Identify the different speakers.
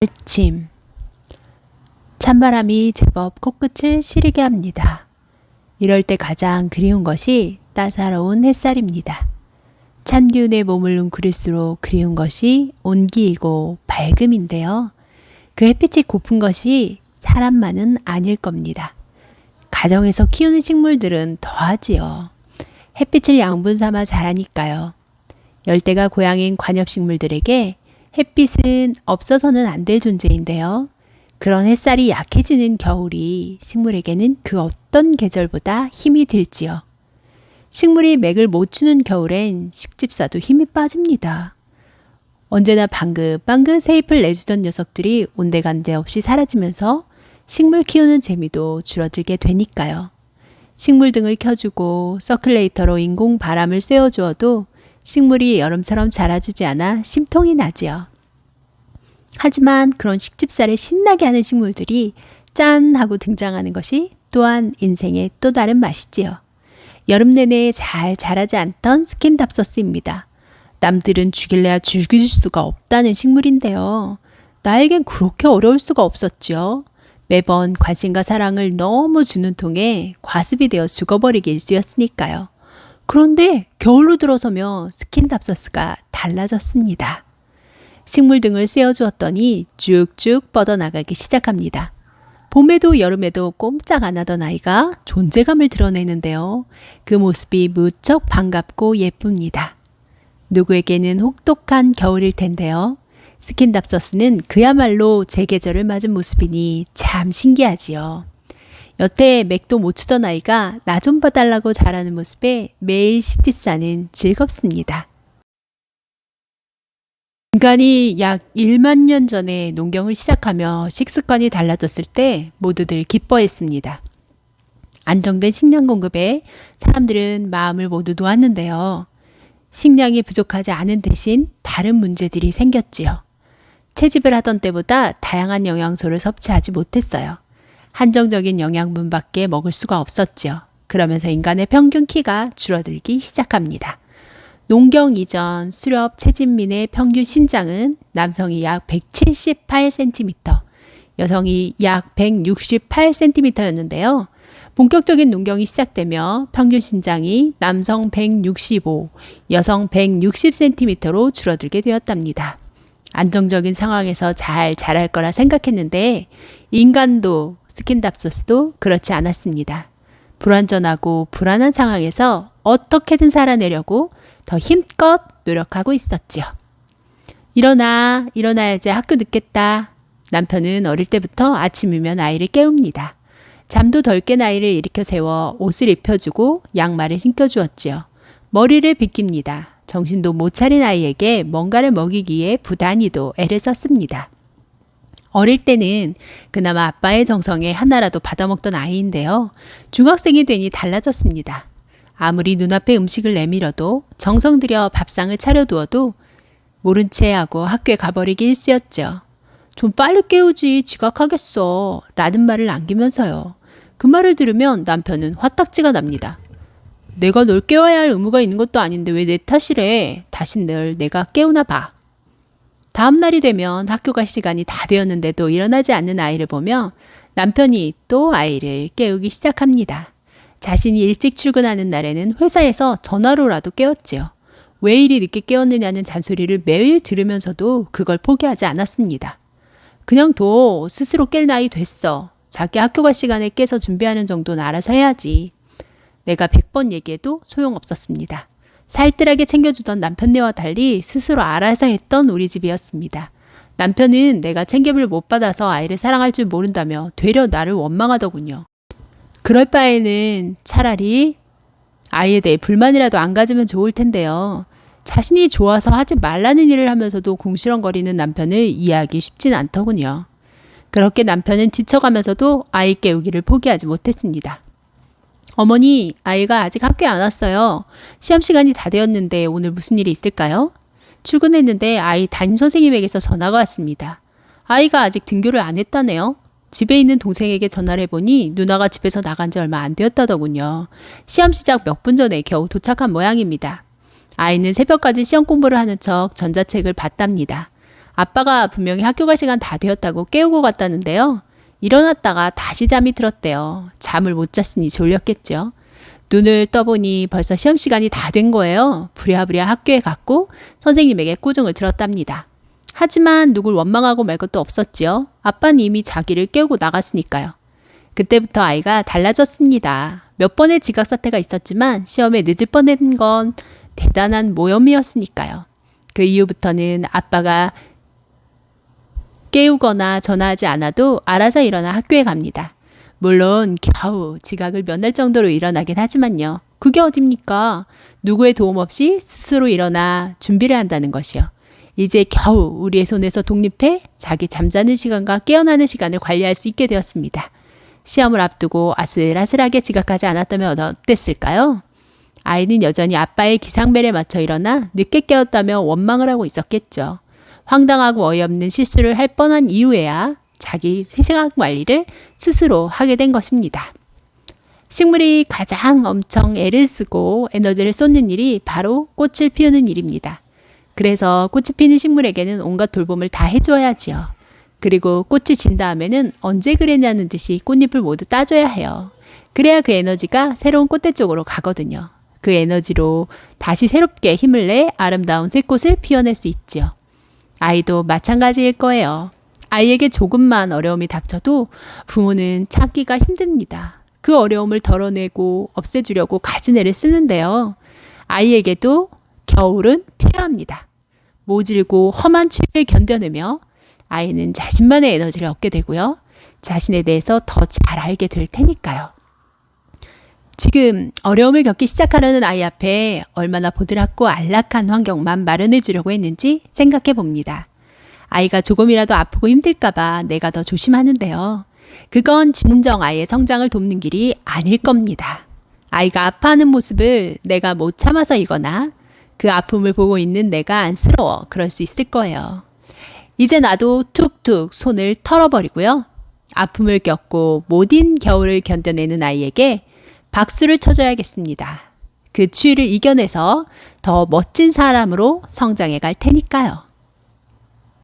Speaker 1: 아침 찬바람이 제법 코끝을 시리게 합니다. 이럴 때 가장 그리운 것이 따사로운 햇살입니다. 찬 기운에 몸을 웅크릴수록 그리운 것이 온기이고 밝음인데요. 그 햇빛이 고픈 것이 사람만은 아닐 겁니다. 가정에서 키우는 식물들은 더하지요. 햇빛을 양분 삼아 자라니까요. 열대가 고향인 관엽식물들에게 햇빛은 없어서는 안 될 존재인데요. 그런 햇살이 약해지는 겨울이 식물에게는 그 어떤 계절보다 힘이 들지요. 식물이 맥을 못 추는 겨울엔 식집사도 힘이 빠집니다. 언제나 방긋방긋 새잎을 내주던 녀석들이 온데간데 없이 사라지면서 식물 키우는 재미도 줄어들게 되니까요. 식물 등을 켜주고 서큘레이터로 인공 바람을 쐬어주어도 식물이 여름처럼 자라주지 않아 심통이 나지요. 하지만 그런 식집사를 신나게 하는 식물들이 짠 하고 등장하는 것이 또한 인생의 또 다른 맛이지요. 여름 내내 잘 자라지 않던 스킨답서스입니다. 남들은 죽일래야 죽일 수가 없다는 식물인데요. 나에겐 그렇게 어려울 수가 없었죠. 매번 관심과 사랑을 너무 주는 통에 과습이 되어 죽어버리기 일쑤였으니까요. 그런데 겨울로 들어서며 스킨답서스가 달라졌습니다. 식물 등을 쐬어주었더니 쭉쭉 뻗어나가기 시작합니다. 봄에도 여름에도 꼼짝 안 하던 아이가 존재감을 드러내는데요. 그 모습이 무척 반갑고 예쁩니다. 누구에게는 혹독한 겨울일 텐데요. 스킨답서스는 그야말로 제 계절을 맞은 모습이니 참 신기하지요. 여태 맥도 못 추던 아이가 나 좀 봐달라고 자라는 모습에 매일 시집사는 즐겁습니다. 인간이 약 1만 년 전에 농경을 시작하며 식습관이 달라졌을 때 모두들 기뻐했습니다. 안정된 식량 공급에 사람들은 마음을 모두 놓았는데요. 식량이 부족하지 않은 대신 다른 문제들이 생겼지요. 채집을 하던 때보다 다양한 영양소를 섭취하지 못했어요. 한정적인 영양분밖에 먹을 수가 없었지요. 그러면서 인간의 평균 키가 줄어들기 시작합니다. 농경 이전 수렵 채집민의 평균 신장은 남성이 약 178cm, 여성이 약 168cm였는데요. 본격적인 농경이 시작되며 평균 신장이 남성 165, 여성 160cm로 줄어들게 되었답니다. 안정적인 상황에서 잘 자랄 거라 생각했는데 인간도 스킨답서스도 그렇지 않았습니다. 불완전하고 불안한 상황에서 어떻게든 살아내려고 더 힘껏 노력하고 있었지요. 일어나야지 학교 늦겠다. 남편은 어릴 때부터 아침이면 아이를 깨웁니다. 잠도 덜 깬 아이를 일으켜 세워 옷을 입혀주고 양말을 신겨주었지요. 머리를 빗깁니다. 정신도 못 차린 아이에게 뭔가를 먹이기 위해 부단히도 애를 썼습니다. 어릴 때는 그나마 아빠의 정성에 하나라도 받아먹던 아이인데요. 중학생이 되니 달라졌습니다. 아무리 눈앞에 음식을 내밀어도 정성 들여 밥상을 차려두어도 모른 채 하고 학교에 가버리기 일쑤였죠. 좀 빨리 깨우지 지각하겠어 라는 말을 남기면서요. 그 말을 들으면 남편은 화딱지가 납니다. 내가 널 깨워야 할 의무가 있는 것도 아닌데 왜 내 탓이래. 다신 널 내가 깨우나 봐. 다음 날이 되면 학교 갈 시간이 다 되었는데도 일어나지 않는 아이를 보며 남편이 또 아이를 깨우기 시작합니다. 자신이 일찍 출근하는 날에는 회사에서 전화로라도 깨웠지요. 왜 이리 늦게 깨웠느냐는 잔소리를 매일 들으면서도 그걸 포기하지 않았습니다. 그냥 둬. 스스로 깰 나이 됐어. 자기 학교 갈 시간에 깨서 준비하는 정도는 알아서 해야지. 내가 100번 얘기해도 소용없었습니다. 살뜰하게 챙겨주던 남편네와 달리 스스로 알아서 했던 우리 집이었습니다. 남편은 내가 챙김을 못 받아서 아이를 사랑할 줄 모른다며 되려 나를 원망하더군요. 그럴 바에는 차라리 아이에 대해 불만이라도 안 가지면 좋을 텐데요. 자신이 좋아서 하지 말라는 일을 하면서도 궁시렁거리는 남편을 이해하기 쉽진 않더군요. 그렇게 남편은 지쳐가면서도 아이 깨우기를 포기하지 못했습니다. 어머니, 아이가 아직 학교에 안 왔어요. 시험 시간이 다 되었는데 오늘 무슨 일이 있을까요? 출근했는데 아이 담임선생님에게서 전화가 왔습니다. 아이가 아직 등교를 안 했다네요. 집에 있는 동생에게 전화를 해보니 누나가 집에서 나간 지 얼마 안 되었다더군요. 시험 시작 몇 분 전에 겨우 도착한 모양입니다. 아이는 새벽까지 시험 공부를 하는 척 전자책을 봤답니다. 아빠가 분명히 학교 갈 시간 다 되었다고 깨우고 갔다는데요. 일어났다가 다시 잠이 들었대요. 잠을 못 잤으니 졸렸겠죠. 눈을 떠보니 벌써 시험 시간이 다 된 거예요. 부랴부랴 학교에 갔고 선생님에게 꾸중을 들었답니다. 하지만 누굴 원망하고 말 것도 없었지요. 아빠는 이미 자기를 깨우고 나갔으니까요. 그때부터 아이가 달라졌습니다. 몇 번의 지각 사태가 있었지만 시험에 늦을 뻔한 건 대단한 모험이었으니까요. 그 이후부터는 아빠가 깨우거나 전화하지 않아도 알아서 일어나 학교에 갑니다. 물론 겨우 지각을 면할 정도로 일어나긴 하지만요. 그게 어딥니까? 누구의 도움 없이 스스로 일어나 준비를 한다는 것이요. 이제 겨우 우리의 손에서 독립해 자기 잠자는 시간과 깨어나는 시간을 관리할 수 있게 되었습니다. 시험을 앞두고 아슬아슬하게 지각하지 않았다면 어땠을까요? 아이는 여전히 아빠의 기상벨에 맞춰 일어나 늦게 깨었다며 원망을 하고 있었겠죠. 황당하고 어이없는 실수를 할 뻔한 이후에야 자기 시간 관리를 스스로 하게 된 것입니다. 식물이 가장 엄청 애를 쓰고 에너지를 쏟는 일이 바로 꽃을 피우는 일입니다. 그래서 꽃이 피는 식물에게는 온갖 돌봄을 다 해줘야지요. 그리고 꽃이 진 다음에는 언제 그랬냐는 듯이 꽃잎을 모두 따줘야 해요. 그래야 그 에너지가 새로운 꽃대 쪽으로 가거든요. 그 에너지로 다시 새롭게 힘을 내 아름다운 새 꽃을 피워낼 수 있지요. 아이도 마찬가지일 거예요. 아이에게 조금만 어려움이 닥쳐도 부모는 참기가 힘듭니다. 그 어려움을 덜어내고 없애주려고 가진 애를 쓰는데요. 아이에게도 겨울은 필요합니다. 모질고 험한 추위를 견뎌내며 아이는 자신만의 에너지를 얻게 되고요. 자신에 대해서 더 잘 알게 될 테니까요. 지금 어려움을 겪기 시작하려는 아이 앞에 얼마나 보드랍고 안락한 환경만 마련해 주려고 했는지 생각해 봅니다. 아이가 조금이라도 아프고 힘들까봐 내가 더 조심하는데요. 그건 진정 아이의 성장을 돕는 길이 아닐 겁니다. 아이가 아파하는 모습을 내가 못 참아서이거나 그 아픔을 보고 있는 내가 안쓰러워 그럴 수 있을 거예요. 이제 나도 툭툭 손을 털어버리고요. 아픔을 겪고 모든 겨울을 견뎌내는 아이에게 박수를 쳐줘야겠습니다. 그 추위를 이겨내서 더 멋진 사람으로 성장해 갈 테니까요.